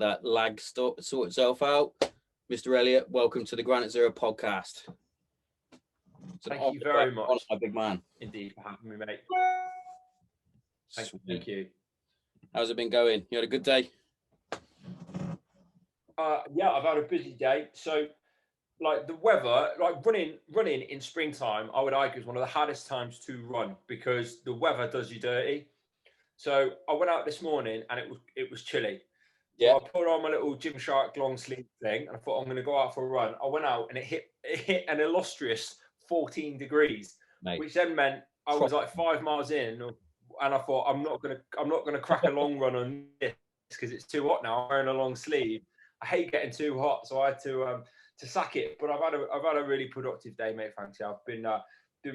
that lag sort itself out. Mr. Elliott, welcome to the Granite Zero podcast. Thank you very much, my big man. Indeed, for having me, mate. Thank you. How's it been going? You had a good day? Yeah, I've had a busy day. So, like the weather, like running in springtime, I would argue is one of the hardest times to run because the weather does you dirty. So I went out this morning and it was chilly. So Yeah. I put on my little Gymshark long sleeve thing and I thought I'm going to go out for a run. I went out and it hit an illustrious 14 degrees, Mate. Which then meant I was like 5 miles in, and I thought I'm not gonna crack a long run on this because it's too hot now. I'm wearing a long sleeve. I hate getting too hot, so I had to sack it. But I've had a really productive day, mate. Thanks. I've been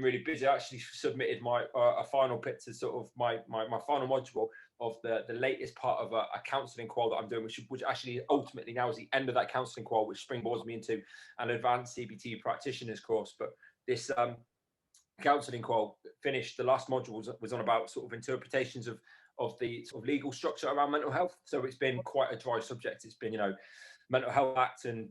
really busy. I actually submitted my a final bit to sort of my final module of the latest part of a counselling qual that I'm doing, which actually ultimately now is the end of that counselling qual, which springboards me into an advanced CBT practitioners course. But this counselling qual finished. The last module was on about sort of interpretations of the sort of legal structure around mental health. So it's been quite a dry subject. It's been, Mental Health Act and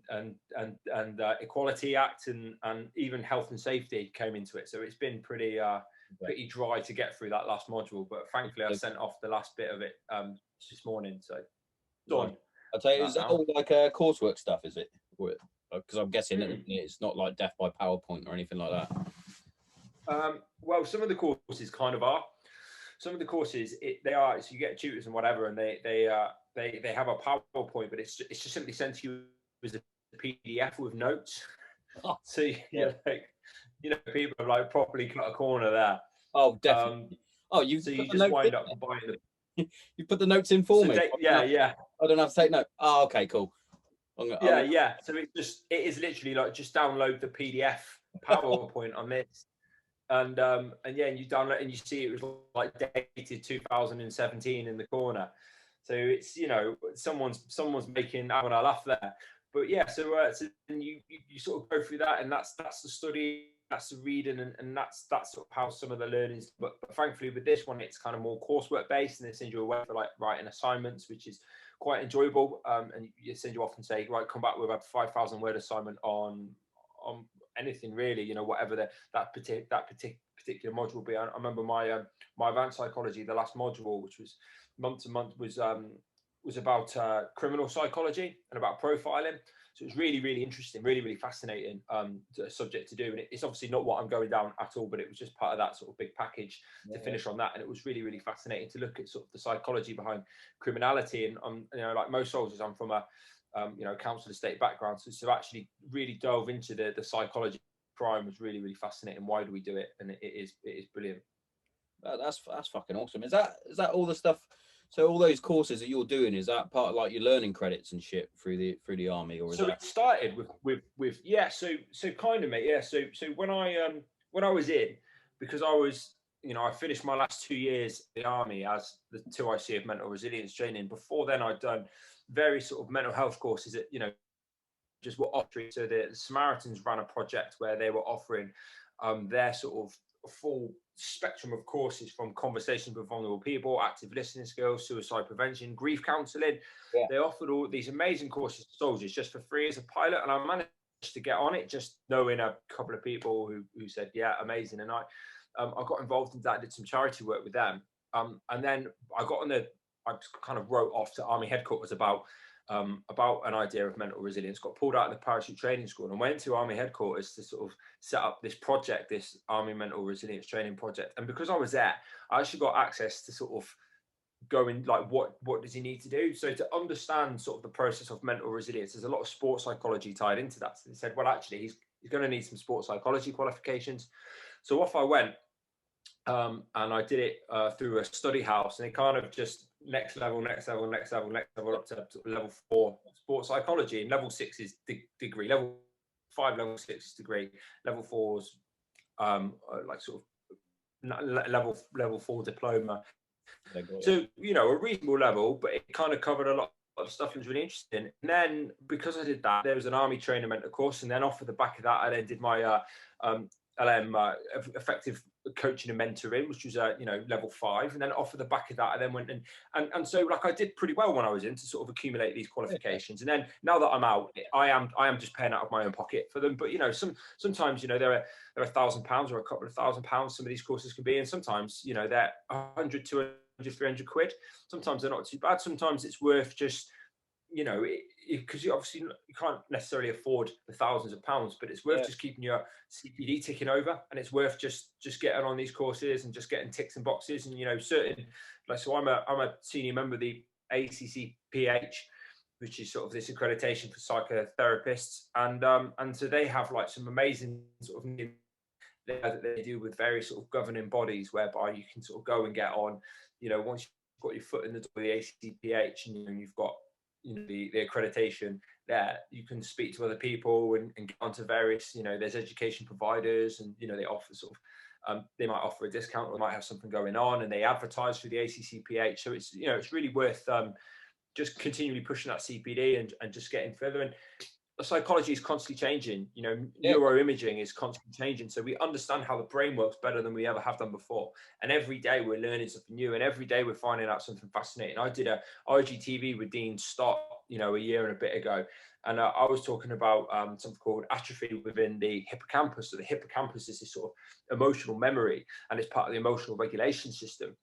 Equality Act and even health and safety came into it. So it's been pretty dry to get through that last module. But thankfully, I sent off the last bit of it this morning. So done. I'll tell you, is that all like coursework stuff? Is it? Because I'm guessing it's not like death by PowerPoint or anything like that. Well, some of the courses kind of are. Some of the courses they are. So you get tutors and whatever, and they have a PowerPoint, but it's just simply sent to you as a PDF with notes. Oh, so you're like, people have like properly cut a corner there. Oh, definitely. You just wind up buying them. You put the notes in for me. Yeah. I don't have to take notes. Oh, okay, cool. Yeah. So it is literally like just download the PDF PowerPoint on this. And you download and you see it was like dated 2017 in the corner, so it's someone's making having a laugh there. But yeah, so you sort of go through that, and that's the study, that's the reading, and that's sort of how some of the learnings. But thankfully with this one, it's kind of more coursework based, and they send you away for like writing assignments, which is quite enjoyable. And you send you off and say, right, come back with a 5,000 word assignment on anything really, whatever that particular module will be. I remember my advanced psychology, the last module, which was month to month, was about criminal psychology and about profiling. So it was really, really interesting, really, really fascinating subject to do. And it's obviously not what I'm going down at all, but it was just part of that sort of big package to finish on that. And it was really, really fascinating to look at sort of the psychology behind criminality. And like most soldiers, I'm from a council estate background. So to actually really delve into the psychology of crime was really, really fascinating. Why do we do it? And it is brilliant. That's fucking awesome. Is that all the stuff? So all those courses that you're doing, is that part of like your learning credits and shit through the army, or is it started with yeah. So kind of, mate. Yeah. So when I was in, because I was, I finished my last 2 years in the army as the 2IC of mental resilience training. Before then, I'd done various sort of mental health courses that, just were offering. So the Samaritans ran a project where they were offering their sort of full spectrum of courses, from conversations with vulnerable people, active listening skills, suicide prevention, grief counselling. Yeah. They offered all these amazing courses to soldiers just for free as a pilot. And I managed to get on it, just knowing a couple of people who said, yeah, amazing. And I got involved in that, did some charity work with them. And then I kind of wrote off to Army headquarters about an idea of mental resilience, got pulled out of the parachute training school and went to Army headquarters to sort of set up this project, this Army mental resilience training project. And because I was there, I actually got access to sort of going like, what does he need to do? So to understand sort of the process of mental resilience, there's a lot of sports psychology tied into that. So they said, well, actually, he's going to need some sports psychology qualifications. So off I went. And I did it through a study house, and it kind of just next level up to level 4 sports psychology, and level 6 is degree, level 5, level 6 is degree, level 4's like sort of level 4 diploma. So a reasonable level, but it kind of covered a lot of stuff that was really interesting. And then because I did that, there was an army trainer mentor course, and then off of the back of that, I then did my LM effective coaching and mentoring, which was level 5, and then off of the back of that I then went and so like I did pretty well when I was in to sort of accumulate these qualifications. And then now that I'm out, I am just paying out of my own pocket for them. But sometimes they're £1,000 or a couple of £1,000 some of these courses can be, and sometimes they're 100, 200, 300 quid. Sometimes they're not too bad. Sometimes it's worth just because you obviously you can't necessarily afford the thousands of pounds, but it's worth just keeping your CPD ticking over, and it's worth just getting on these courses and just getting ticks and boxes. And certain, like, so I'm a senior member of the ACCPH, which is sort of this accreditation for psychotherapists, and so they have like some amazing sort of that they do with various sort of governing bodies, whereby you can sort of go and get on, once you've got your foot in the door of the ACCPH and you've got the accreditation there, you can speak to other people and get onto various, there's education providers, and they offer sort of they might offer a discount, or they might have something going on, and they advertise through the ACCPH. So it's it's really worth just continually pushing that CPD and just getting further. And psychology is constantly changing, neuroimaging is constantly changing, so we understand how the brain works better than we ever have done before, and every day we're learning something new, and every day we're finding out something fascinating. I did a IGTV with Dean Stott a year and a bit ago, and I was talking about something called atrophy within the hippocampus. So the hippocampus is this sort of emotional memory, and it's part of the emotional regulation system,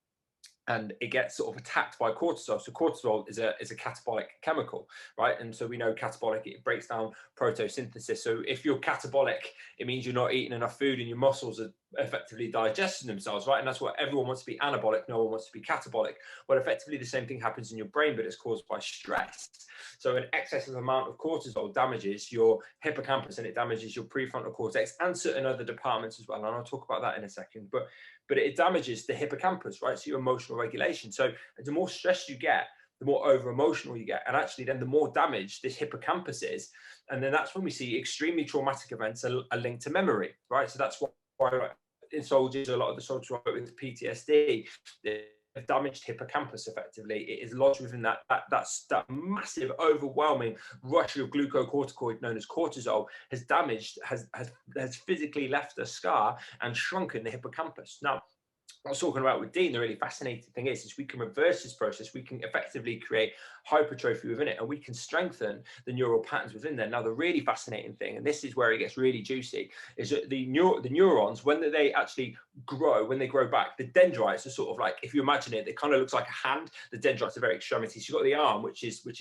and it gets sort of attacked by cortisol. So cortisol is a catabolic chemical, right? And so we know catabolic, it breaks down photosynthesis. So if you're catabolic, it means you're not eating enough food and your muscles are effectively digesting themselves, right? And that's what everyone wants to be anabolic, no one wants to be catabolic. Well, effectively the same thing happens in your brain, but it's caused by stress. So an excessive amount of cortisol damages your hippocampus, and it damages your prefrontal cortex and certain other departments as well. And I'll talk about that in a second. But it damages the hippocampus, right? So your emotional regulation. So the more stress you get, the more over emotional you get. And actually then the more damaged this hippocampus is. And then that's when we see extremely traumatic events are linked to memory, right? So that's why in soldiers, a lot of the soldiers work with PTSD, the damaged hippocampus, effectively, it is lodged within that massive, overwhelming rush of glucocorticoid known as cortisol has physically left a scar and shrunken the hippocampus. Now, I was talking about with Dean, the really fascinating thing is we can reverse this process. We can effectively create hypertrophy within it, and we can strengthen the neural patterns within there. Now, the really fascinating thing, and this is where it gets really juicy, is that the neurons, when they actually grow, when they grow back, the dendrites are sort of like, if you imagine it, it kind of looks like a hand. The dendrites are very extremities. You've got the arm, which is the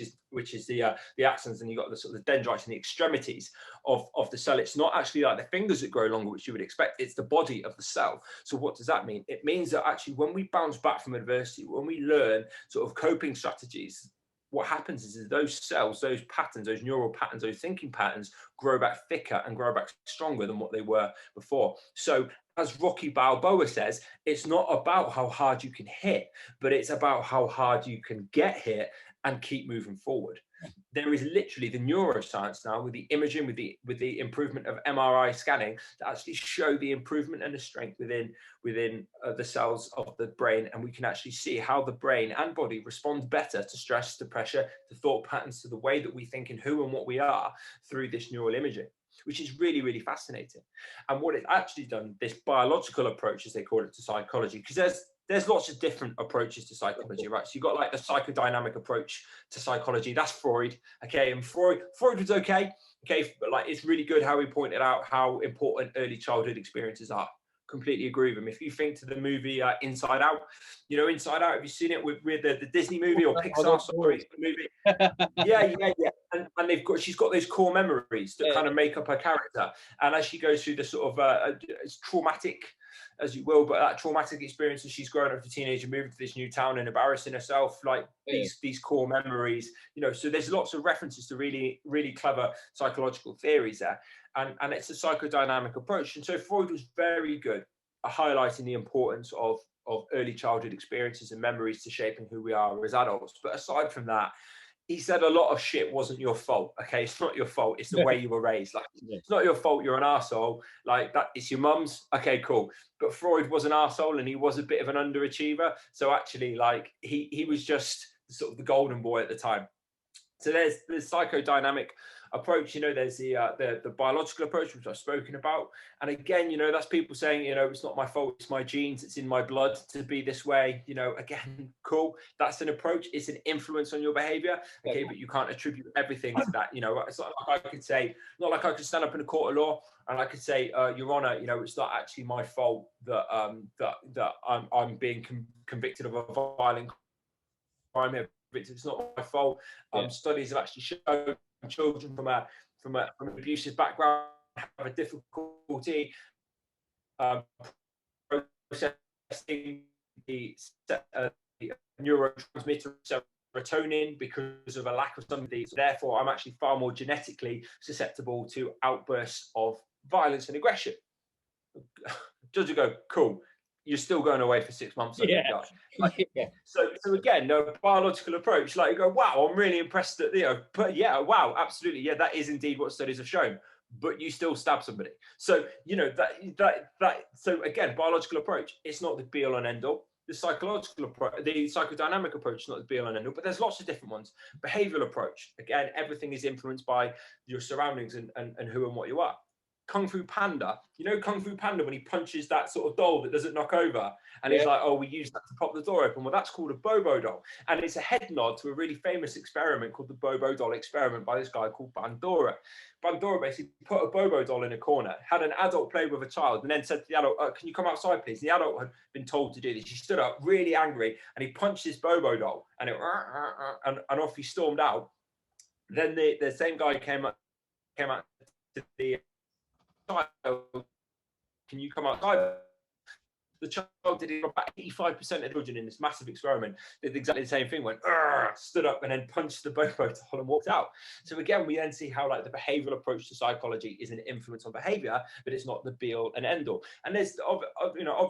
axons, and you've got the sort of the dendrites in the extremities of the cell. It's not actually like the fingers that grow longer, which you would expect. It's the body of the cell. So what does that mean? It means that actually when we bounce back from adversity, when we learn sort of coping strategies, what happens is those cells, those patterns, those neural patterns, those thinking patterns grow back thicker and grow back stronger than what they were before. So as Rocky Balboa says, it's not about how hard you can hit, but it's about how hard you can get hit and keep moving forward. There is literally the neuroscience now with the imaging, with the improvement of MRI scanning to actually show the improvement and the strength within the cells of the brain, and we can actually see how the brain and body respond better to stress, to pressure, to thought patterns, to the way that we think and who and what we are through this neural imaging, which is really, really fascinating. And what it's actually done, this biological approach, as they call it, to psychology, because there's lots of different approaches to psychology, right? So you've got like the psychodynamic approach to psychology. That's Freud, okay? And Freud was okay, but like it's really good how he pointed out how important early childhood experiences are. Completely agree with him. If you think to the movie Inside Out, Inside Out, have you seen it with the Disney movie or Pixar? Sorry, movie. Yeah. And she's got those core memories that kind of make up her character. And as she goes through the sort of it's traumatic, as you will, but that traumatic experience as she's growing up as a teenager, moving to this new town and embarrassing herself, like these core memories, so there's lots of references to really, really clever psychological theories there. And it's a psychodynamic approach. And so Freud was very good at highlighting the importance of early childhood experiences and memories to shaping who we are as adults. But aside from that, he said a lot of shit wasn't your fault. Okay, it's not your fault. It's the way you were raised. Like, it's not your fault. You're an arsehole. Like that, it's your mum's. Okay, cool. But Freud was an arsehole, and he was a bit of an underachiever. So actually, like he was just sort of the golden boy at the time. So there's the psychodynamic approach. You know, there's the biological approach, which I've spoken about. And again, you know, that's people saying, you know, it's not my fault, it's my genes, it's in my blood to be this way. You know, again, cool. That's an approach. It's an influence on your behavior. Okay, but you can't attribute everything to that. You know, it's not like I could say, not like I could stand up in a court of law and I could say, Your Honor, you know, it's not actually my fault that I'm being convicted of a violent crime. It's not my fault. Studies have actually shown children from an abusive background have a difficulty processing the neurotransmitter serotonin because of a lack of some of these. Therefore, I'm actually far more genetically susceptible to outbursts of violence and aggression. Judge would go, cool. You're still going away for 6 months. So again, no biological approach. Like you go, wow, I'm really impressed that, you know, but yeah, wow, absolutely. Yeah, that is indeed what studies have shown. But you still stab somebody. So, you know, so again, biological approach, it's not the be all and end all. The psychological approach, the psychodynamic approach is not the be all and end all, but there's lots of different ones. Behavioral approach, again, everything is influenced by your surroundings and who and what you are. Kung Fu Panda, you know Kung Fu Panda when he punches that sort of doll that doesn't knock over, and he's like, oh, we use that to pop the door open. Well, that's called a Bobo doll, and it's a head nod to a really famous experiment called the Bobo doll experiment by this guy called Bandura. Bandura basically put a Bobo doll in a corner, had an adult play with a child, and then said to the adult, can you come outside, please? And the adult had been told to do this. He stood up really angry, and he punched this Bobo doll, and and off he stormed out. Then the same guy came out to the child, can you come outside? The child did it. About 85% of the children in this massive experiment did exactly the same thing, went, stood up and then punched the Bobo doll and walked out. So again, we then see how like the behavioral approach to psychology is an influence on behavior, but it's not the be all and end all. And there's of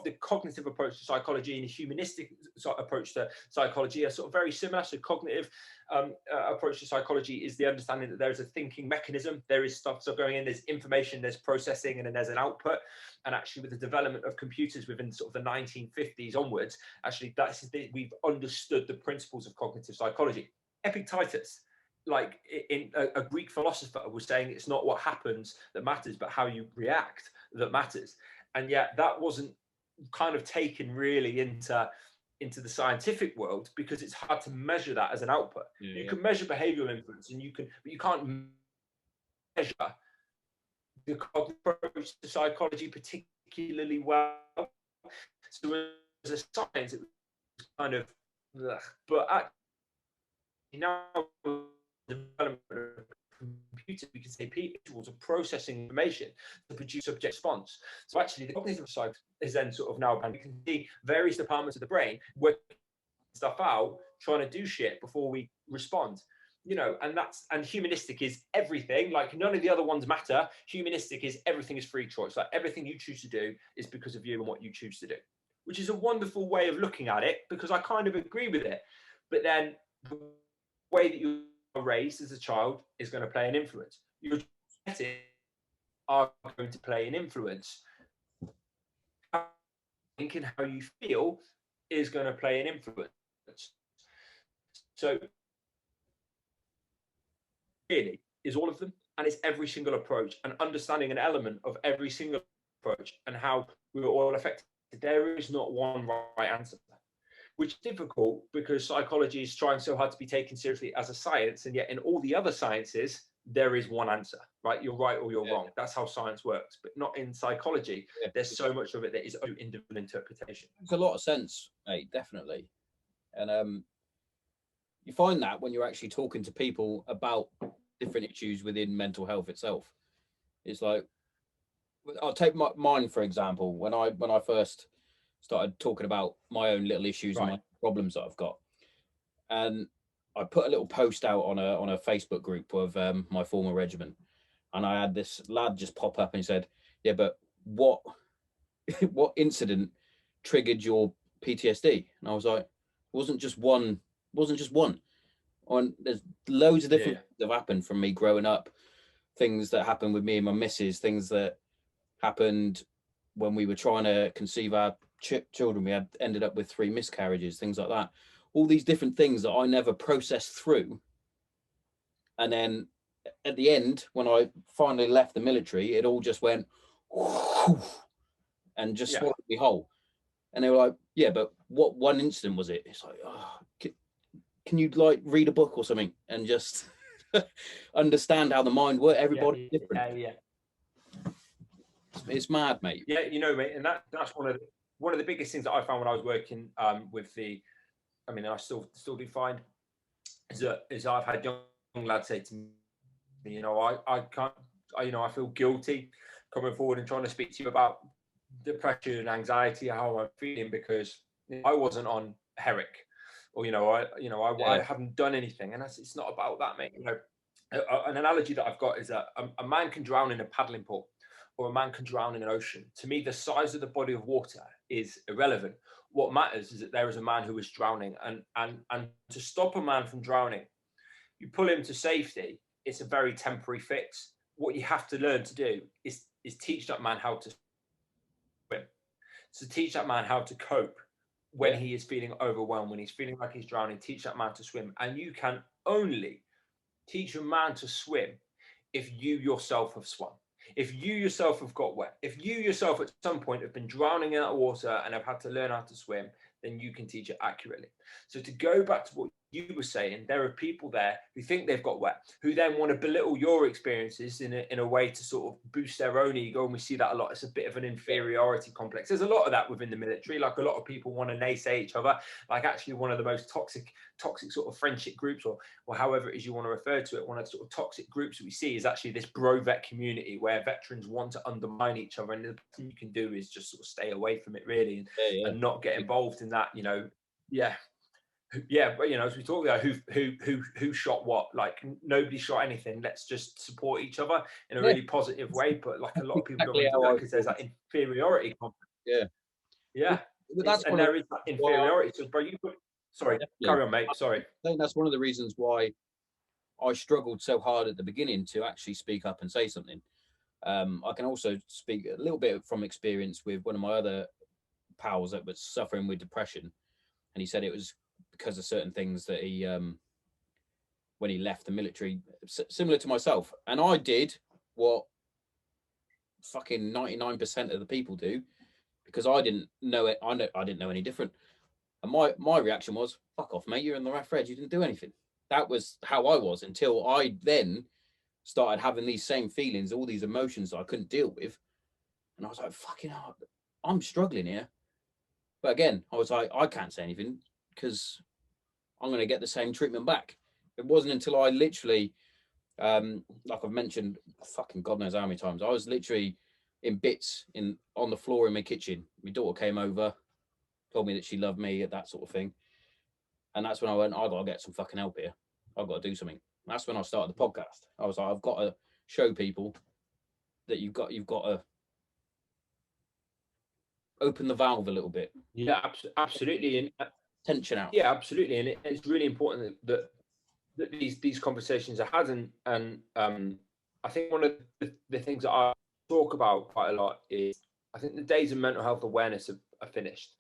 the cognitive approach to psychology and the humanistic approach to psychology are sort of very similar. So cognitive approach to psychology is the understanding that there's a thinking mechanism, there is stuff going in, there's information, there's processing, and then there's an output. And actually, with the development of computers within sort of the 1950s onwards, actually we've understood the principles of cognitive psychology. Epictetus, like in a Greek philosopher, was saying it's not what happens that matters, but how you react that matters. And yet that wasn't kind of taken really into the scientific world because it's hard to measure that as an output. You can measure behavioral influence, but you can't measure the cognitive approach to psychology particularly well. So as a science, it was kind of, but actually now development of computer, we can say people are processing information to produce subject response. So actually, the cognitive side is then sort of now, and we can see various departments of the brain working stuff out, trying to do shit before we respond. You know, and humanistic is everything. Like none of the other ones matter. Humanistic is everything is free choice. Like everything you choose to do is because of you and what you choose to do, which is a wonderful way of looking at it because I kind of agree with it. But then the way that you are raised as a child is going to play an influence. Your genetics are going to play an influence. Thinking how you feel is going to play an influence. So really is all of them, and it's every single approach, and understanding an element of every single approach and how we were all affected. There is not one right answer, which is difficult because psychology is trying so hard to be taken seriously as a science, and yet in all the other sciences there is one answer, right? You're right or you're wrong. That's how science works, but not in psychology. There's so much of it that is individual interpretation. It makes a lot of sense, mate, definitely. And you find that when you're actually talking to people about different issues within mental health itself. It's like, I'll take mine for example. When I first started talking about my own little issues and my problems that I've got, and I put a little post out on a Facebook group of my former regiment, and I had this lad just pop up and he said, "Yeah, but what incident triggered your PTSD?" And I was like, "It wasn't just one. And there's loads of different things that have happened from me growing up, things that happened with me and my missus, things that happened when we were trying to conceive our children. We had ended up with 3 miscarriages, things like that. All these different things that I never processed through. And then at the end, when I finally left the military, it all just went and just swallowed me whole. And they were like, yeah, but what one incident was it? It's like, oh, can you like read a book or something and just understand how the mind works? Everybody's different. Yeah. It's mad, mate. Yeah, you know, mate, and that's one of the biggest things that I found when I was working with the, I mean, I still do find is I've had young lads say to me, you know, I can't, I feel guilty coming forward and trying to speak to you about depression and anxiety, how I'm feeling, because I wasn't on Herrick, or I haven't done anything, and it's not about that, mate. You know, an analogy that I've got is that a man can drown in a paddling pool, or a man can drown in an ocean. To me, the size of the body of water is irrelevant. What matters is that there is a man who is drowning, and to stop a man from drowning, you pull him to safety. It's a very temporary fix. What you have to learn to do is teach that man how to swim. So teach that man how to cope when he is feeling overwhelmed, when he's feeling like he's drowning. Teach that man to swim. And you can only teach a man to swim if you yourself have swum. If you yourself have got wet, if you yourself at some point have been drowning in that water and have had to learn how to swim, then you can teach it accurately. So to go back to what you were saying, there are people there who think they've got wet, who then want to belittle your experiences in a way to sort of boost their own ego. And we see that a lot. It's a bit of an inferiority complex. There's a lot of that within the military. Like, a lot of people want to naysay each other. Like, actually one of the most toxic sort of friendship groups, or however it is you want to refer to it, one of the sort of toxic groups we see is actually this bro vet community, where veterans want to undermine each other, and the thing you can do is just sort of stay away from it, really, and not get involved in that. But as we talk about who shot what, like, nobody shot anything. Let's just support each other in a really positive way. But like, a lot of people don't do that because there's that inferiority complex. And there is that inferiority. So, bro, sorry, carry on, mate. Sorry. I think that's one of the reasons why I struggled so hard at the beginning to actually speak up and say something. I can also speak a little bit from experience with one of my other pals that was suffering with depression, and he said it was because of certain things that he when he left the military, similar to myself. And I did what fucking 99% of the people do, because I didn't know it. I didn't know any different. And my reaction was, fuck off, mate, you're in the rough red, you didn't do anything. That was how I was, until I then started having these same feelings, all these emotions that I couldn't deal with. And I was like, fucking hell, I'm struggling here. But again, I was like, I can't say anything because I'm going to get the same treatment back. It wasn't until I literally, like I've mentioned, fucking God knows how many times, I was literally in bits on the floor in my kitchen. My daughter came over, told me that she loved me, that sort of thing. And that's when I went, I've got to get some fucking help here. I've got to do something. That's when I started the podcast. I was like, I've got to show people that you've got to open the valve a little bit. Yeah, absolutely. And tension out. Yeah, absolutely. And it's really important that these conversations are had. And I think one of the things that I talk about quite a lot is, I think the days of mental health awareness are finished.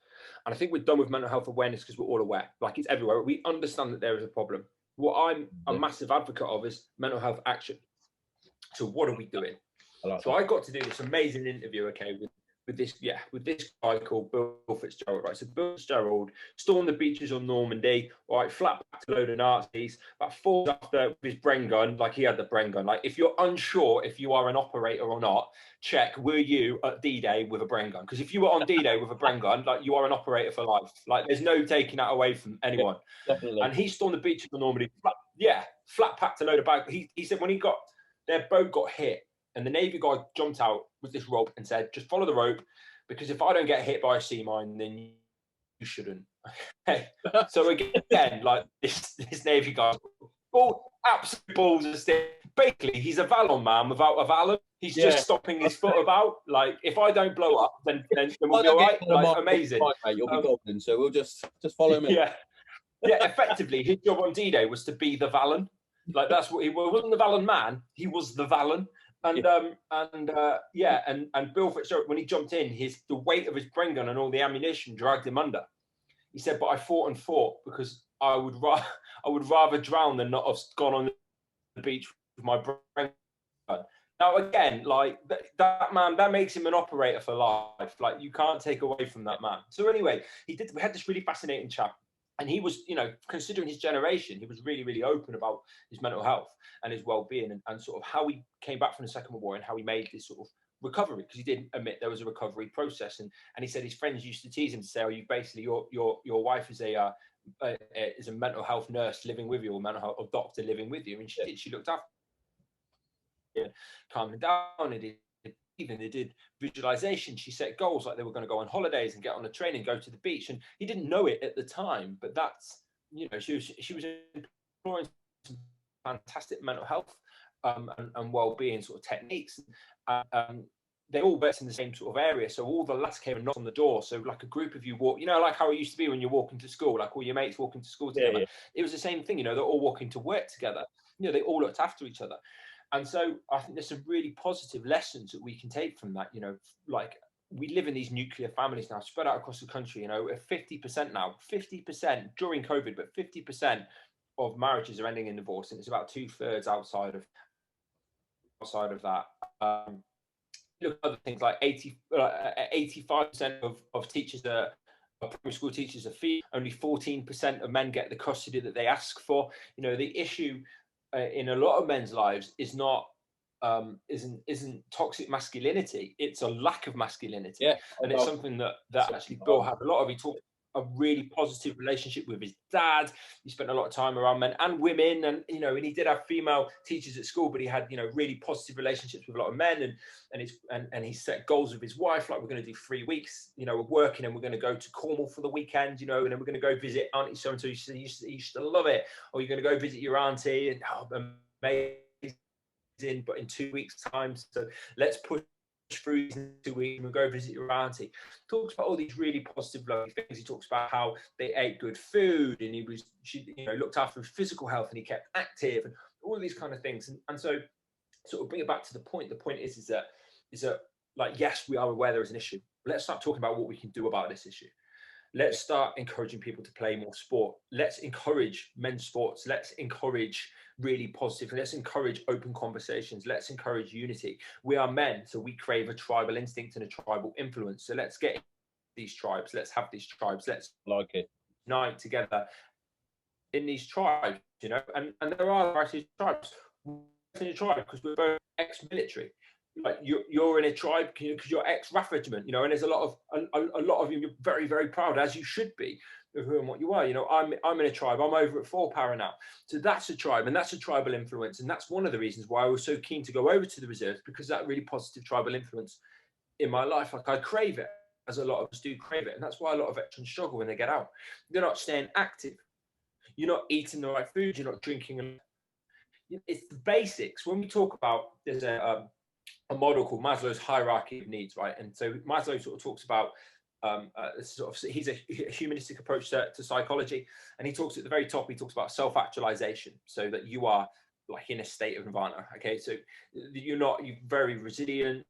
And I think we're done with mental health awareness because we're all aware. Like, it's everywhere. We understand that there is a problem. What I'm a massive advocate of is mental health action. So what are we doing? I got to do this amazing interview, with this guy called Bill Fitzgerald, right? So Bill Fitzgerald stormed the beaches on Normandy, right? Flat backed a load of Nazis, about 4 days after, with his Bren gun, like he had the Bren gun. Like, if you're unsure if you are an operator or not, check, were you at D-Day with a Bren gun? Because if you were on D-Day with a Bren gun, like, you are an operator for life. Like, there's no taking that away from anyone. Yeah, definitely. And he stormed the beaches on Normandy, flat packed a load of bags. He said when their boat got hit, and the Navy guy jumped out with this rope and said, just follow the rope, because if I don't get hit by a sea mine, then you shouldn't. So again, like, this Navy guy, all absolute balls of steel. Basically, he's a Valon man without a Valon. He's just stopping his foot about. Like, if I don't blow up, then we'll be all right. Like, amazing. Mate, you'll be golden. So we'll just follow him in. Yeah. Effectively, his job on D-Day was to be the Valon. Like, that's what he wasn't the Valon man. He was the Valon. And Bill Fitzgerald, when he jumped in, the weight of his Bren gun and all the ammunition dragged him under. He said, "But I fought because I would rather drown than not have gone on the beach my brain. Now again, like that man, that makes him an operator for life. Like you can't take away from that man. So anyway, we had this really fascinating chat, and he was, you know, considering his generation, he was really, really open about his mental health and his well-being, and sort of how he came back from the Second World War and how he made this sort of recovery, because he did admit there was a recovery process, and he said his friends used to tease him to say, "Oh, you basically your wife is a mental health nurse living with you, or mental health or doctor living with you," and she looked after you, calming down, and even they did visualization. She set goals like they were going to go on holidays and get on a train and go to the beach, and he didn't know it at the time, but that's, you know, she was employing some fantastic mental health and well-being sort of techniques. They all based in the same sort of area, so all the lads came and knocked on the door. So like a group of you walk, you know, like how it used to be when you're walking to school, like all your mates walking to school together. Yeah. It was the same thing, you know, they're all walking to work together. You know, they all looked after each other. And so I think there's some really positive lessons that we can take from that. You know, like we live in these nuclear families now, spread out across the country. You know, 50% now, 50% during COVID, but 50% of marriages are ending in divorce, and it's about 2/3 outside of that. Look at other things like 85% of teachers are primary school teachers are female. Only 14% of men get the custody that they ask for. You know, the issue in a lot of men's lives is not isn't toxic masculinity. It's a lack of masculinity, and it's something that actually Bill had a lot of. He talked a really positive relationship with his dad. He spent a lot of time around men and women, and you know, and he did have female teachers at school, but he had, you know, really positive relationships with a lot of men, and he set goals with his wife, like we're going to do 3 weeks, you know, of working, and we're going to go to Cornwall for the weekend, you know, and then we're going to go visit Auntie so and so. He used to love it. Or you're going to go visit your auntie, and amazing, but in 2 weeks' time, so let's push through 2 weeks and we'll go visit your auntie. Talks about all these really positive, lovely things. He talks about how they ate good food, and she you know, looked after his physical health, and he kept active, and all of these kind of things. And so, sort of bring it back to the point. The point is that like, yes, we are aware there is an issue. Let's start talking about what we can do about this issue. Let's start encouraging people to play more sport. Let's encourage men's sports. Let's encourage really positive. Let's encourage open conversations. Let's encourage unity. We are men, so we crave a tribal instinct and a tribal influence. So let's get these tribes. Let's have these tribes. Let's like it. Unite together in these tribes, you know. And there are varieties of tribes. We're in a tribe because we're both ex-military. Like you're in a tribe because you're ex-RAF regiment, you know, and there's a lot of you. You're very, very proud, as you should be, of who and what you are. You know, I'm in a tribe. I'm over at 4 Para now, so that's a tribe, and that's a tribal influence, and that's one of the reasons why I was so keen to go over to the reserves, because that really positive tribal influence in my life. Like I crave it, as a lot of us do crave it, and that's why a lot of veterans struggle when they get out. They're not staying active. You're not eating the right food. You're not drinking. It's the basics. When we talk about, there's a model called Maslow's hierarchy of needs, right? And so Maslow sort of talks about he's a humanistic approach to psychology, and he talks at the very top. He talks about self-actualization, so that you are like in a state of nirvana. Okay, so you're very resilient,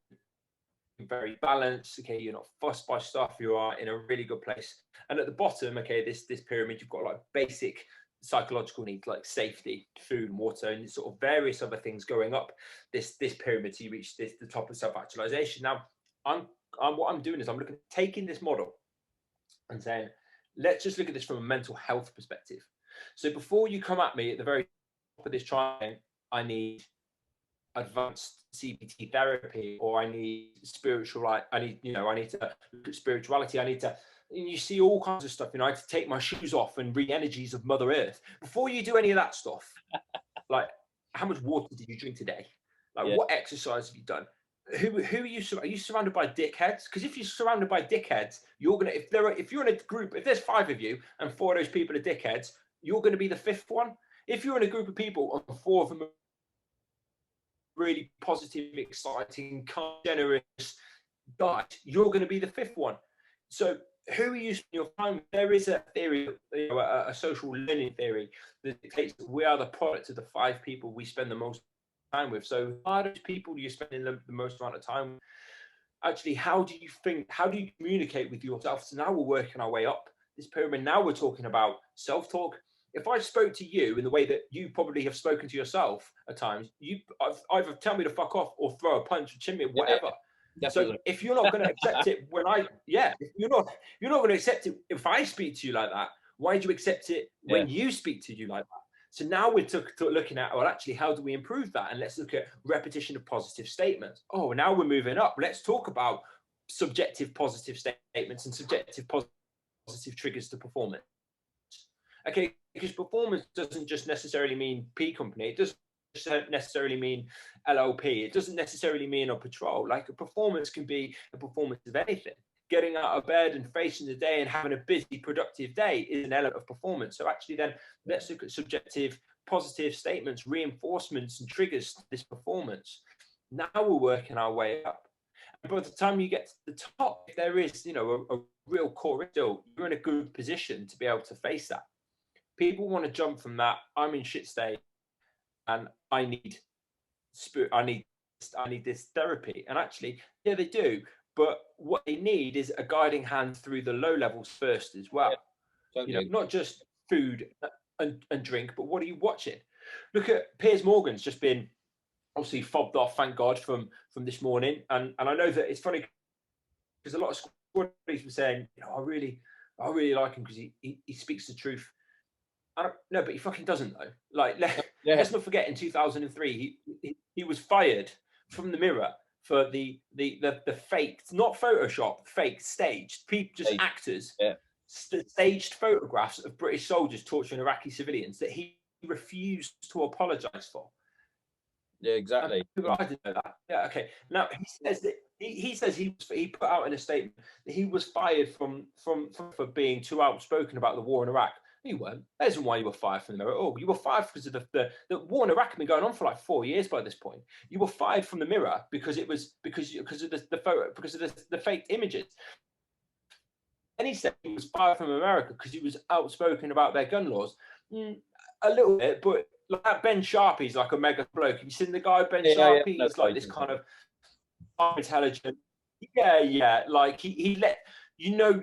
very balanced. Okay, you're not fussed by stuff. You are in a really good place. And at the bottom, okay, this pyramid, you've got like basic psychological needs like safety, food, and water, and sort of various other things going up this pyramid to reach the top of self-actualization. Now, what I'm doing is I'm taking this model and saying, let's just look at this from a mental health perspective. So before you come at me at the very top of this triangle, I need advanced CBT therapy, or I need I need to look at spirituality. I need to. And you see all kinds of stuff. You know, I had to take my shoes off and bring energies of Mother Earth. Before you do any of that stuff, like, how much water did you drink today? Like, what exercise have you done? Who are you? Are you surrounded by dickheads? Because if you're surrounded by dickheads, you're gonna. If you're in a group, if there's 5 of you and 4 of those people are dickheads, you're going to be the 5th one. If you're in a group of people and 4 of them are really positive, exciting, generous guys, you're going to be the 5th one. So who are you spending your time with? There is a theory, you know, a social learning theory that dictates that we are the product of the 5 people we spend the most time with. So how those people do you spend the most amount of time with? Actually, how do you communicate with yourself? So now we're working our way up this pyramid. Now we're talking about self-talk. if I spoke to you in the way that you probably have spoken to yourself at times, you either tell me to fuck off or throw a punch or chin me, whatever. Definitely. So if you're not going to accept it when if you're not going to accept it if I speak to you like that, why do you accept it when you speak to you like that? So now we're looking at, well, actually, how do we improve that? And let's look at repetition of positive statements. Oh, now we're moving up. Let's talk about subjective positive statements and subjective positive triggers to performance. Okay, because performance doesn't just necessarily mean P company. It doesn't necessarily mean LLP. It doesn't necessarily mean a patrol. Like a performance can be a performance of anything. Getting out of bed and facing the day and having a busy, productive day is an element of performance. So actually then let's look at subjective, positive statements, reinforcements and triggers to this performance. Now we're working our way up. And by the time you get to the top, if there is, a real core still, you're in a good position to be able to face that. People want to jump from that, I'm in shit state and I need this therapy. And actually, yeah, they do. But what they need is a guiding hand through the low levels first as well. Yeah, totally. Not just food and drink, but what are you watching? Look at Piers Morgan's just been obviously fobbed off, thank God, from this morning. And I know that it's funny because a lot of squaddies were saying, I really like him because he speaks the truth. No, but he fucking doesn't though. Like, let's not forget, in 2003, he was fired from the Mirror for the faked, not Photoshop, fake, staged, people, just actors, staged photographs of British soldiers torturing Iraqi civilians that he refused to apologise for. Yeah, exactly. I didn't know that. Yeah, okay. Now he says that he says he put out in a statement that he was fired for being too outspoken about the war in Iraq. You weren't. That isn't why you were fired from the Mirror at all. You were fired because of the war in Iraq had been going on for like 4 years by this point. You were fired from the Mirror because it was because of the photo, because of the faked images. And he said he was fired from America because he was outspoken about their gun laws. A little bit, but like Ben Sharpie's like a mega bloke. Have you seen the guy Ben Sharpie? He's like this kind of intelligent. Yeah. Like he let. You know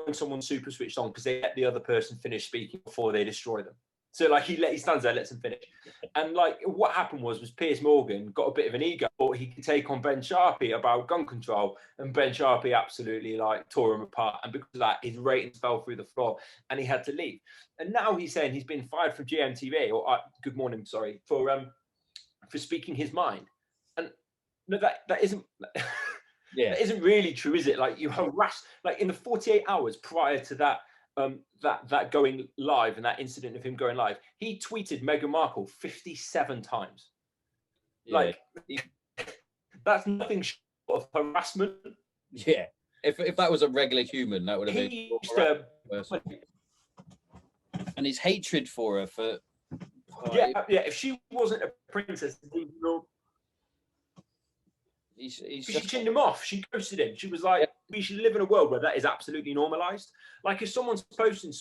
when someone's super switched on because they let the other person finish speaking before they destroy them. So like he stands there, lets them finish. And like what happened was Piers Morgan got a bit of an ego, thought he could take on Ben Sharpie about gun control, and Ben Sharpie absolutely like tore him apart. And because of that, his ratings fell through the floor, and he had to leave. And now he's saying he's been fired from GMTV or Good Morning, sorry, for speaking his mind. And no, that isn't. That isn't really true, is it? Like you harass, like in the 48 hours prior to that, that going live and that incident of him going live, he tweeted Meghan Markle 57 times. Yeah. Like that's nothing short of harassment. Yeah, if that was a regular human, that would have been. And his hatred for her for. If she wasn't a princess, she chinned him off. She ghosted him. She was like, we should live in a world where that is absolutely normalized. Like if someone's posting,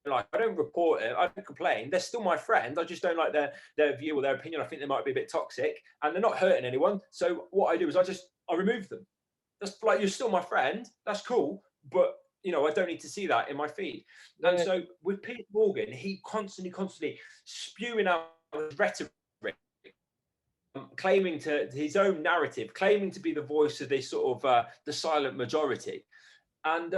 like I don't report it, I don't complain. They're still my friend. I just don't like their view or their opinion. I think they might be a bit toxic, and they're not hurting anyone. So what I do is I remove them. That's like you're still my friend. That's cool, but I don't need to see that in my feed. And so with Piers Morgan, he constantly spewing out rhetoric. Claiming to his own narrative, claiming to be the voice of this sort of the silent majority, and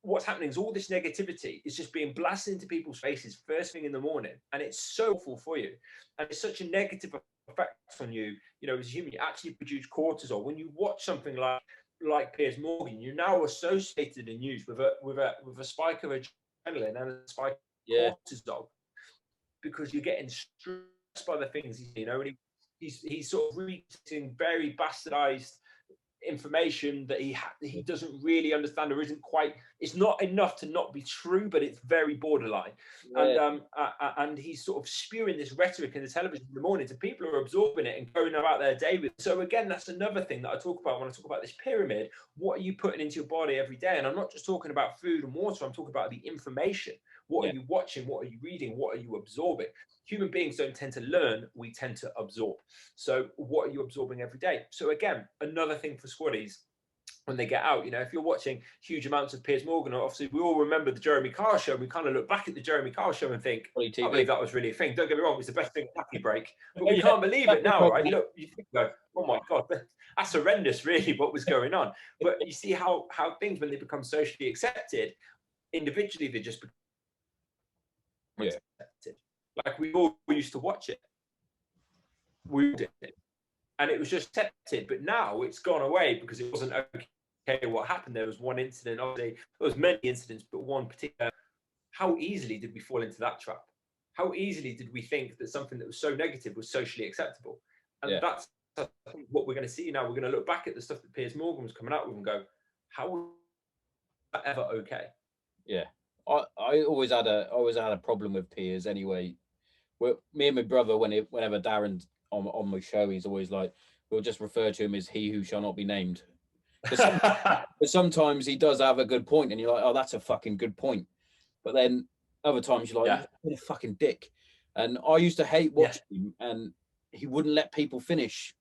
what's happening is all this negativity is just being blasted into people's faces first thing in the morning, and it's so awful for you, and it's such a negative effect on you. As a human, you actually produce cortisol when you watch something like Piers Morgan. You're now associated in news with a spike of adrenaline and a spike of cortisol because you're getting stressed by the things and he's sort of reading very bastardized information that he doesn't really understand or isn't quite. It's not enough to not be true, but it's very borderline. And he's sort of spewing this rhetoric in the television in the morning, so people are absorbing it and going about their day with. So again, that's another thing that I talk about when I talk about this pyramid. What are you putting into your body every day? And I'm not just talking about food and water. I'm talking about the information. What are you watching? What are you reading? What are you absorbing? Human beings don't tend to learn, we tend to absorb. So what are you absorbing every day? So again, another thing for squaddies, when they get out. You know, if you're watching huge amounts of Piers Morgan, obviously we all remember the Jeremy Kyle show. We kind of look back at the Jeremy Kyle show and think, I can't believe that was really a thing. Don't get me wrong, it's the best thing at Happy Break, but we can't believe it now, right? Look, you think, go, oh my God, that's horrendous, really, what was going on. But you see how things, when they become socially accepted, individually, they just become accepted. Like we all used to watch it. We did it. And it was just accepted, but now it's gone away because it wasn't okay what happened. There was one incident, obviously, there was many incidents, but one particular. How easily did we fall into that trap? How easily did we think that something that was so negative was socially acceptable? And that's what we're going to see now. We're going to look back at the stuff that Piers Morgan was coming out with and go, how was that ever okay? Yeah. I always had a problem with Piers anyway. Me and my brother, whenever Darren's on my show, he's always like, we'll just refer to him as he who shall not be named. But sometimes he does have a good point, and you're like, oh, that's a fucking good point. But then other times you're like, you're a fucking dick. And I used to hate watching him, and he wouldn't let people finish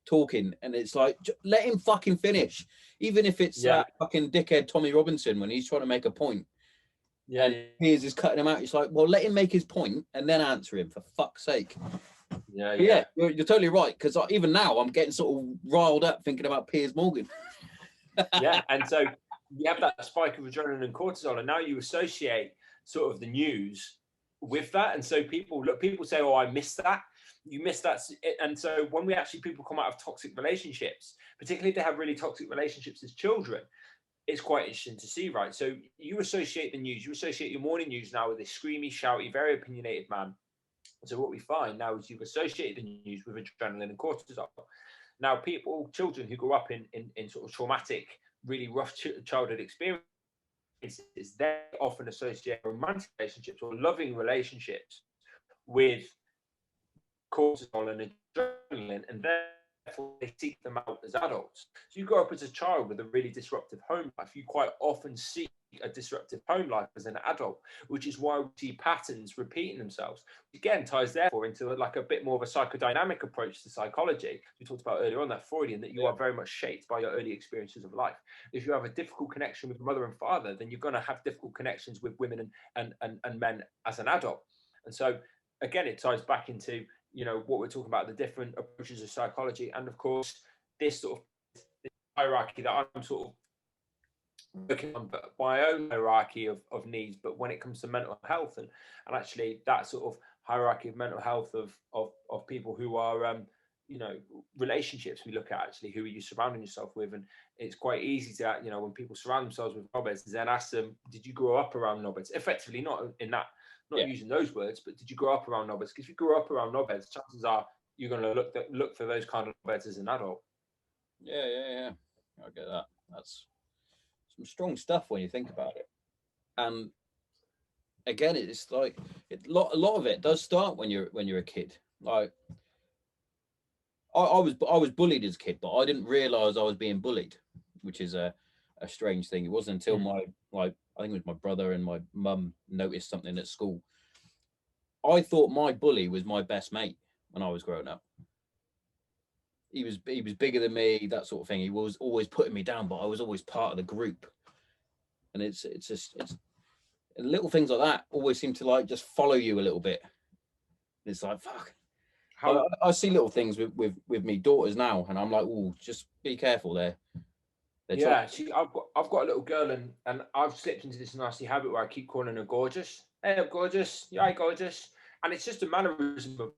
talking. And it's like, let him fucking finish. Even if it's that fucking dickhead Tommy Robinson when he's trying to make a point. Yeah. And Piers is cutting him out. It's like, well, let him make his point and then answer him, for fuck's sake. Yeah, you're totally right. Because even now, I'm getting sort of riled up thinking about Piers Morgan. And so you have that spike of adrenaline and cortisol, and now you associate sort of the news with that. And so people say, oh, I missed that. You missed that. And so when people come out of toxic relationships, particularly if they have really toxic relationships as children, it's quite interesting to see, right? So you associate the news, you associate your morning news now with this screamy, shouty, very opinionated man. So what we find now is you've associated the news with adrenaline and cortisol. Now, children who grow up in sort of traumatic, really rough childhood experiences, they often associate romantic relationships or loving relationships with cortisol and adrenaline, and therefore they seek them out as adults. So you grow up as a child with a really disruptive home life. You quite often seek a disruptive home life as an adult, which is why we see patterns repeating themselves. Again, ties therefore into like a bit more of a psychodynamic approach to psychology. We talked about earlier on that Freudian, that you are very much shaped by your early experiences of life. If you have a difficult connection with mother and father, then you're going to have difficult connections with women and men as an adult. And so again, it ties back into, you know, what we're talking about, the different approaches of psychology, and of course this sort of this hierarchy that I'm sort of working on, but my own hierarchy of needs. But when it comes to mental health and actually that sort of hierarchy of mental health of people who are you know, relationships, we look at actually who are you surrounding yourself with. And it's quite easy to, you know, when people surround themselves with knobheads, then ask them, did you grow up around knobheads? Effectively not in that, not using those words, but did you grow up around knobheads? Because if you grew up around knobheads, chances are you're going to look for those kind of knobheads as an adult. Yeah. I get that. That's some strong stuff when you think about it. And again, it's like a lot of it does start when you're a kid. Like I was bullied as a kid, but I didn't realize I was being bullied, which is a strange thing. It wasn't until I think it was my brother and my mum noticed something at school. I thought my bully was my best mate when I was growing up. He was bigger than me, that sort of thing. He was always putting me down, but I was always part of the group. And it's little things like that always seem to like just follow you a little bit. It's like, fuck. I see little things with me daughters now, and I'm like, oh, just be careful there. I've got a little girl, and I've slipped into this nasty habit where I keep calling her gorgeous. Hey, up, gorgeous. Yeah, gorgeous. And it's just a mannerism of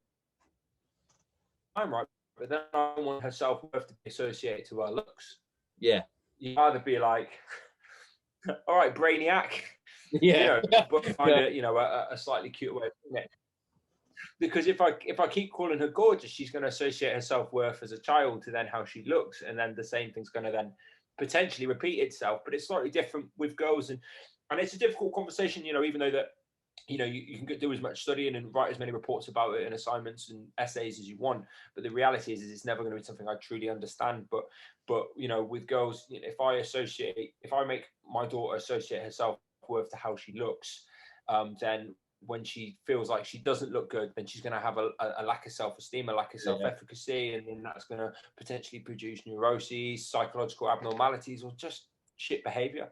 time, right? But then I don't want her self-worth to be associated to her looks. Yeah. You either be like, all right, brainiac. Yeah. You know, but find a slightly cuter way of doing it. Because if I keep calling her gorgeous, she's going to associate her self-worth as a child to then how she looks, and then the same thing's going to then potentially repeat itself. But it's slightly different with girls, and it's a difficult conversation, you know, even though that, you know, you can do as much studying and write as many reports about it and assignments and essays as you want, but the reality is it's never going to be something I truly understand. But you know, with girls, you know, if I make my daughter associate her self-worth to how she looks, then when she feels like she doesn't look good, then she's going to have a lack of self-esteem, a lack of self-efficacy, and then that's going to potentially produce neuroses, psychological abnormalities, or just shit behavior.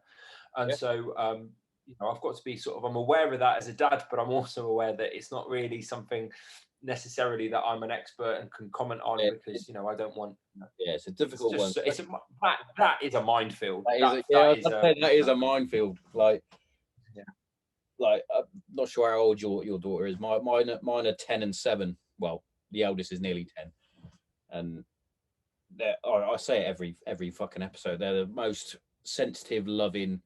And so I've got to be I'm aware of that as a dad, but I'm also aware that it's not really something necessarily that I'm an expert and can comment on, because I don't want. It's a difficult one. That is a minefield. That is a minefield. Like, I'm not sure how old your daughter is. Mine are 10 and 7. Well, the eldest is nearly 10, and I say it every fucking episode. They're the most sensitive, loving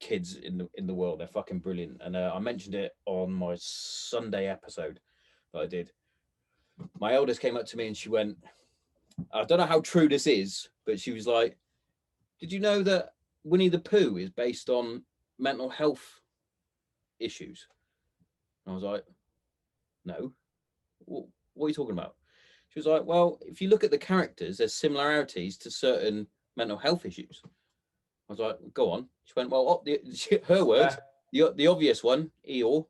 kids in the world. They're fucking brilliant. And I mentioned it on my Sunday episode that I did. My eldest came up to me and she went, I don't know how true this is, but she was like, did you know that Winnie the Pooh is based on mental health issues? And I was like, no. What are you talking about? She was like, well, if you look at the characters, there's similarities to certain mental health issues. I was like, go on. She went, well, her words, the obvious one, Eeyore,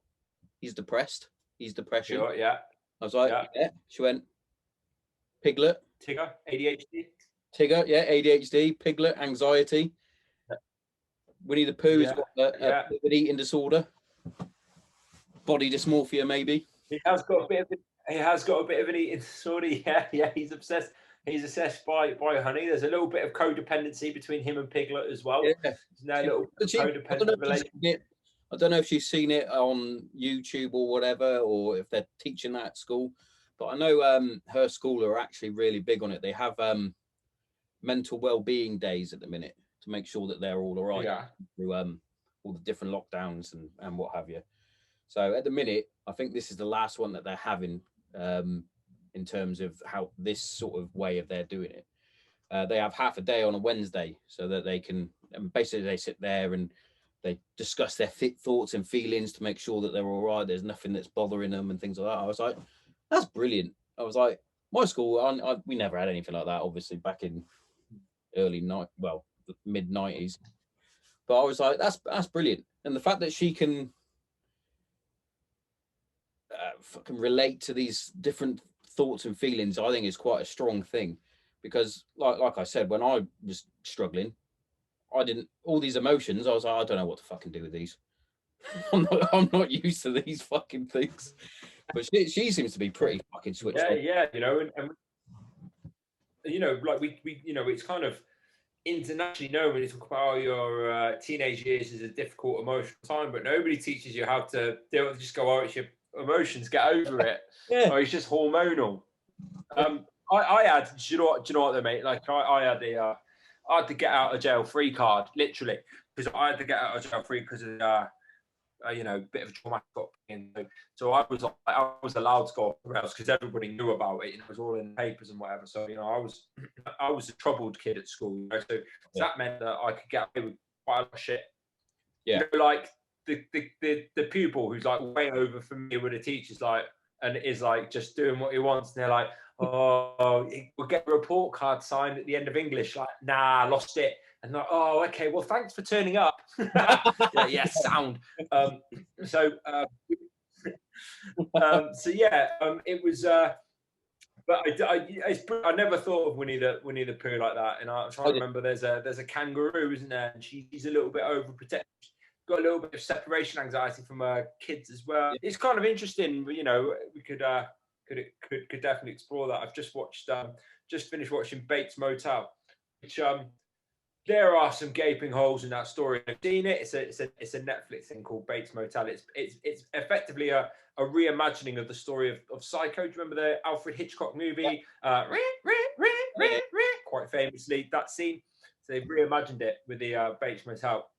he's depressed. He's depression. Sure, yeah. I was like, yeah. She went, Piglet. Tigger, ADHD. Tigger, yeah, ADHD. Piglet, anxiety. Winnie the Pooh has got an eating disorder. Body dysmorphia, maybe. He has got a bit of an eating disorder. Yeah. He's obsessed. He's obsessed by honey. There's a little bit of codependency between him and Piglet as well. Yeah. There's no little codependent relationship. I don't know if she's seen it on YouTube or whatever, or if they're teaching that at school. But I know her school are actually really big on it. They have mental well-being days at the minute to make sure that they're all right through all the different lockdowns and what have you. So at the minute, I think this is the last one that they're having in terms of how this sort of way of they're doing it. They have half a day on a Wednesday so that they can, and basically they sit there and they discuss their thoughts and feelings to make sure that they're all right. There's nothing that's bothering them and things like that. I was like, that's brilliant. I was like, my school, we never had anything like that, obviously, back in mid 90s. But I was like, that's brilliant. And the fact that she can fucking relate to these different thoughts and feelings, I think is quite a strong thing. Because like I said, when I was struggling, I didn't, all these emotions, I was like, I don't know what to fucking do with these. I'm not used to these fucking things. But she seems to be pretty fucking switched on. Yeah, and like we it's kind of internationally known when you talk about your teenage years is a difficult emotional time, but nobody teaches you how to deal with, just go, it's your emotions, get over it. Or it's just hormonal. I had, do you know what though, mate? Like I had the get out of jail free card, literally, because I had to get out of jail free because of bit of a traumatic upbringing. So I was allowed to go off the rails because everybody knew about it. It was all in the papers and whatever. So I was a troubled kid at school. So that meant that I could get away with quite a lot of shit. Yeah, like the pupil who's like way over familiar with the teachers, like, and is like just doing what he wants, and they're like, oh, we'll get a report card signed at the end of English. Like, nah, I lost it. And like, oh, okay, well, thanks for turning up. Sound. It was. But I never thought of Winnie the Pooh like that. And I'm trying to remember. There's a kangaroo, isn't there? And she's a little bit overprotective. Got a little bit of separation anxiety from her kids as well. Yeah. It's kind of interesting. We could definitely explore that. I've just finished watching Bates Motel, which there are some gaping holes in that story. I've seen it. It's a Netflix thing called Bates Motel. It's effectively a reimagining of the story of Psycho. Do you remember the Alfred Hitchcock movie? Yeah. Quite famously, that scene. So they've reimagined it with the Bates Motel.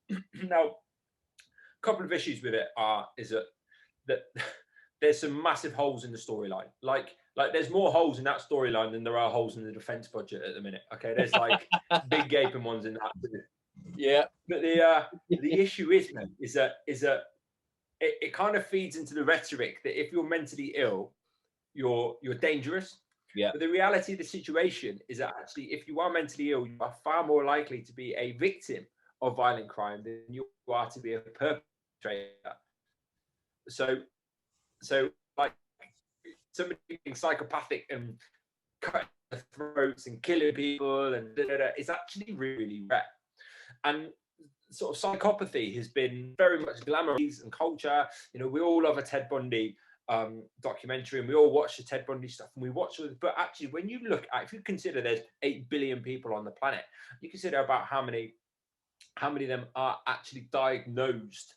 Now, a couple of issues with it is that there's some massive holes in the storyline. Like there's more holes in that storyline than there are holes in the defense budget at the minute. Okay, there's like big gaping ones in that too. Yeah, but the issue is that it kind of feeds into the rhetoric that if you're mentally ill, you're dangerous. Yeah. But the reality of the situation is that actually, if you are mentally ill, you are far more likely to be a victim of violent crime than you are to be a perpetrator. So like somebody being psychopathic and cutting their throats and killing people and is actually really rare. And sort of psychopathy has been very much glamorized and culture. You know, we all love a Ted Bundy documentary, and we all watch the Ted Bundy stuff, and we watch it. But actually, when you look at, if you consider there's 8 billion people on the planet, you consider about how many of them are actually diagnosed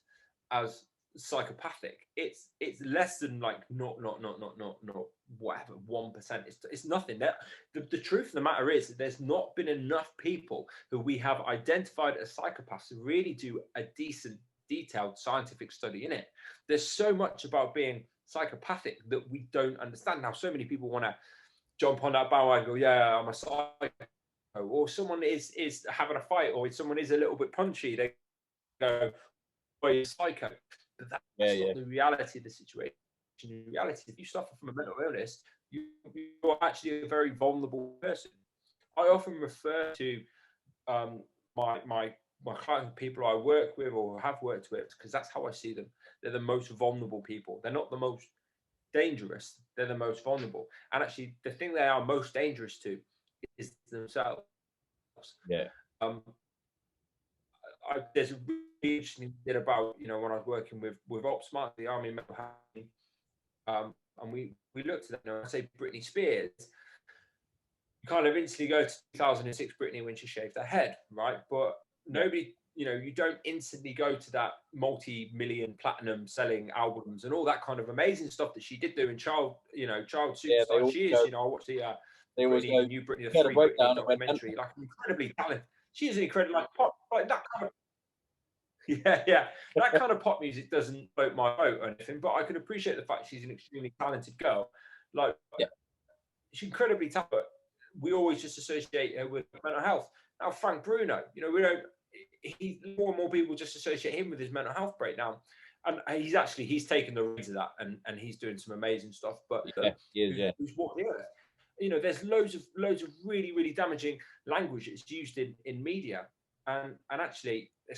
as psychopathic. It's less than like not whatever 1%. It's nothing. That the truth of the matter is that there's not been enough people who we have identified as psychopaths to really do a decent, detailed scientific study in it. There's so much about being psychopathic that we don't understand. Now, so many people want to jump on that bandwagon and go, yeah, I'm a psycho. Or someone is having a fight, or someone is a little bit punchy, they go, "Oh, you're psycho." But that's not the reality of the situation. In reality, if you suffer from a mental illness, you're actually a very vulnerable person. I often refer to my clients, people I work with or have worked with, because that's how I see them. They're the most vulnerable people. They're not the most dangerous. They're the most vulnerable. And actually, the thing they are most dangerous to is themselves. Yeah. There's a really interesting bit about, you know, when I was working with OpSmart, the Army Mental Health, and we looked at that. You know, I say Britney Spears, you kind of instantly go to 2006 Britney when she shaved her head, right? But nobody, you know, you don't instantly go to that multi-million platinum selling albums and all that kind of amazing stuff that she did do in Child Superstar. She is, you know, I watched the New Britney, the Free Britney documentary, like incredibly talented. She is an incredible, like pop, like that kind of, that kind of pop music doesn't vote my vote or anything, but I can appreciate the fact she's an extremely talented girl. Like, she's incredibly tough, but we always just associate her with mental health. Now, Frank Bruno, you know, we don't. More and more people just associate him with his mental health breakdown, and he's taken the reins of that, and he's doing some amazing stuff. But who's walking the earth? You know, there's loads of really, really damaging language that's used in media, and actually it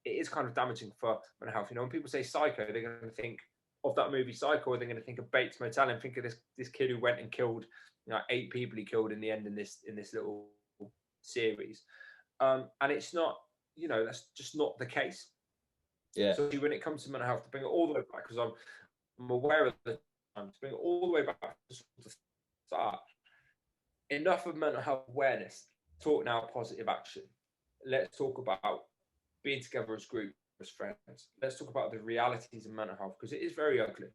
is kind of damaging for mental health. You know, when people say psycho, they're going to think of that movie Psycho, or they're going to think of Bates Motel and think of this kid who went and killed, you know, 8 people he killed in the end in this little series, and it's not, you know, that's just not the case. Yeah. So when it comes to mental health, to bring it all the way back, because I'm aware of the time, to bring it all the way back to start. Enough of mental health awareness. Talk now positive action. Let's talk about being together as groups, as friends. Let's talk about the realities of mental health, because it is very ugly.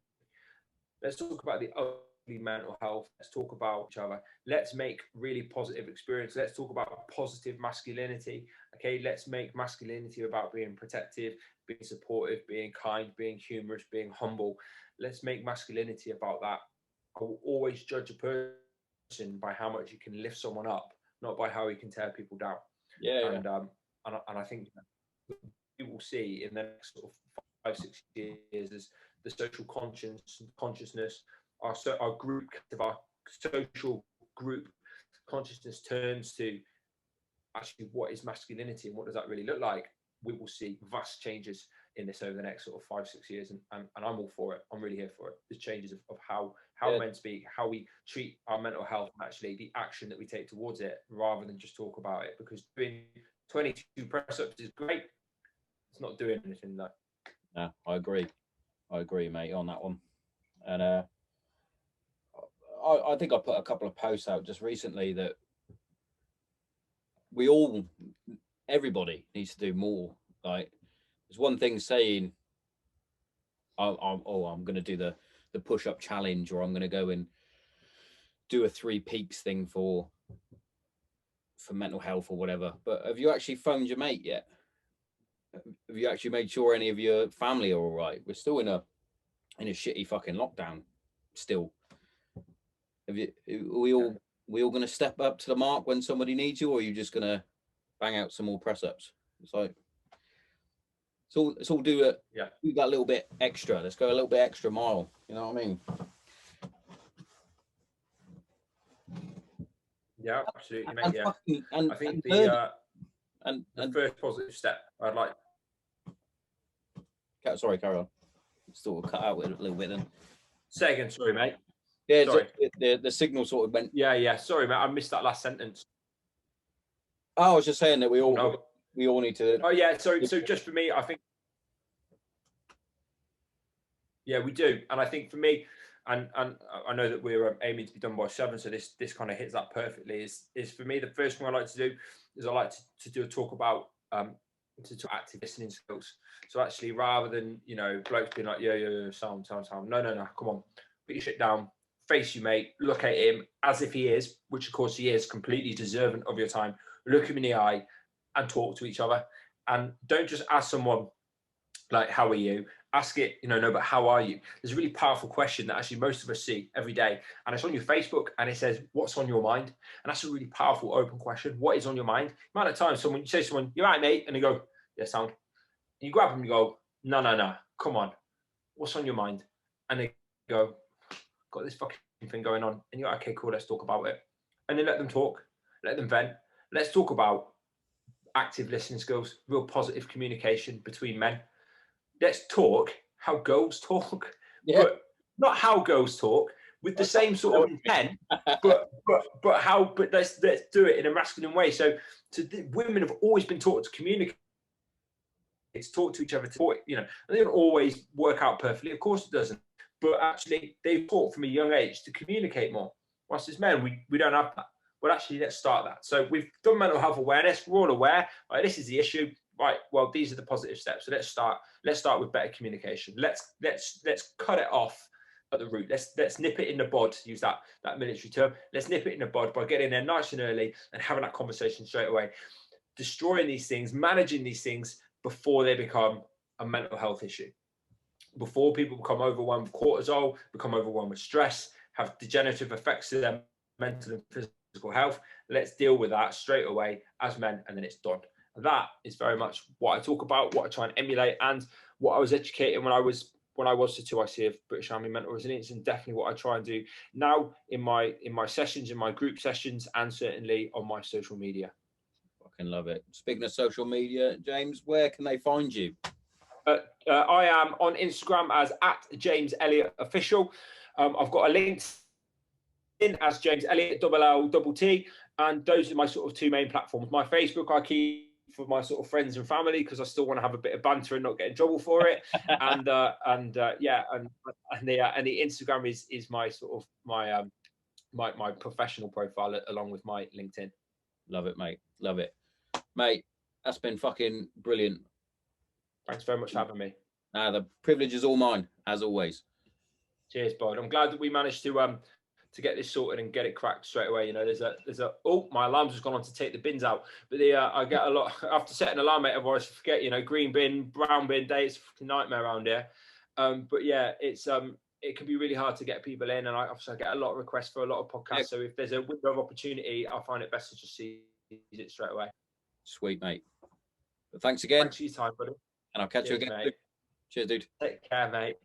Let's talk about the ugly mental health. Let's talk about each other. Let's make really positive experience. Let's talk about positive masculinity. Okay, let's make masculinity about being protective, being supportive, being kind, being humorous, being humble. Let's make masculinity about that. I will always judge a person by how much you can lift someone up, not by how you can tear people down. And I think we will see in the next sort of 5-6 years as the social consciousness, our group, our social group consciousness turns to actually what is masculinity and what does that really look like. We will see vast changes in this over the next sort of 5-6 years, and I'm all for it. I'm really here for it. The changes of how men speak, how we treat our mental health, and actually the action that we take towards it, rather than just talk about it. Because doing 22 press-ups is great. It's not doing anything though. No, I agree, mate, on that one. And I think I put a couple of posts out just recently that everybody needs to do more. Like, there's one thing saying, I'm going to do the push-up challenge, or I'm going to go and do a 3 peaks thing for mental health or whatever. But have you actually phoned your mate yet? Have you actually made sure any of your family are all right? We're still in a shitty fucking lockdown still. Are we all going to step up to the mark when somebody needs you, or are you just going to bang out some more press-ups? It's like, let's all do it. Yeah. Do that little bit extra. Let's go a little bit extra mile. You know what I mean? Yeah, absolutely, mate. I think the first positive step I'd like. Sorry, carry on. sort of cut out a little bit then. Say again, sorry, mate. Yeah, Sorry. The signal sort of went. Yeah. Sorry, mate. I missed that last sentence. Oh, I was just saying that we all need to. Oh yeah. So just for me, I think. Yeah, we do, and I think for me, and I know that we're aiming to be done by 7, so this kind of hits that perfectly. Is for me the first thing I like to do is I like to do a talk about to active listening skills. So actually, rather than blokes being like sound, no, come on, put your shit down, face you mate, look at him as if he is, which of course he is, completely deserving of your time. Look him in the eye and talk to each other, and don't just ask someone like, how are you? Ask it, no, but how are you? There's a really powerful question that actually most of us see every day. And it's on your Facebook and it says, what's on your mind? And that's a really powerful, open question. What is on your mind? The amount of times you say to someone, you're right, mate. And they go, yeah, sound. And you grab them and you go, no, come on. What's on your mind? And they go, got this fucking thing going on. And you're like, okay, cool, let's talk about it. And then let them talk, let them vent. Let's talk about active listening skills, real positive communication between men. Let's talk how girls talk, but not how girls talk with the same sort of intent, but let's do it in a masculine way. So women have always been taught to communicate, to talk to each other, and they don't always work out perfectly. Of course it doesn't, but actually they've taught from a young age to communicate more. Whilst as men, we don't have that. But actually, let's start that. So we've done mental health awareness. We're all aware. Right, this is the issue. Right. Well, these are the positive steps. So let's start with better communication. Let's cut it off at the root. Let's nip it in the bud. To use that military term. Let's nip it in the bud by getting there nice and early and having that conversation straight away. Destroying these things, managing these things before they become a mental health issue. Before people become overwhelmed with cortisol, become overwhelmed with stress, have degenerative effects to their mental and physical health. Let's deal with that straight away as men, and then it's done. That is very much what I talk about, what I try and emulate, and what I was educated when I was the 2IC of British Army Mental Resilience, and definitely what I try and do now in my sessions, in my group sessions, and certainly on my social media. Fucking love it. Speaking of social media, James, where can they find you? I am on Instagram as @JamesElliott_official. I've got a link in as James Elliott LLTT, and those are my sort of 2 main platforms. My Facebook I keep for my sort of friends and family because I still want to have a bit of banter and not get in trouble for it. and the Instagram is my sort of my professional profile along with my LinkedIn. Love it, mate. Love it, mate. That's been fucking brilliant. Thanks very much for having me. The privilege is all mine, as always. Cheers, bud. I'm glad that we managed to get this sorted and get it cracked straight away. There's a my alarm's just gone on to take the bins out, but I get a lot after setting an alarm, mate. Otherwise, I forget. Green bin, brown bin day. It's a fucking nightmare around here. But yeah, it's it can be really hard to get people in, and I get a lot of requests for a lot of podcasts. Yeah. So if there's a window of opportunity, I'll find it best to just seize it straight away. Sweet, mate. But thanks again. Thanks for your time, buddy. And I'll catch you again. Mate. Cheers, dude. Take care, mate.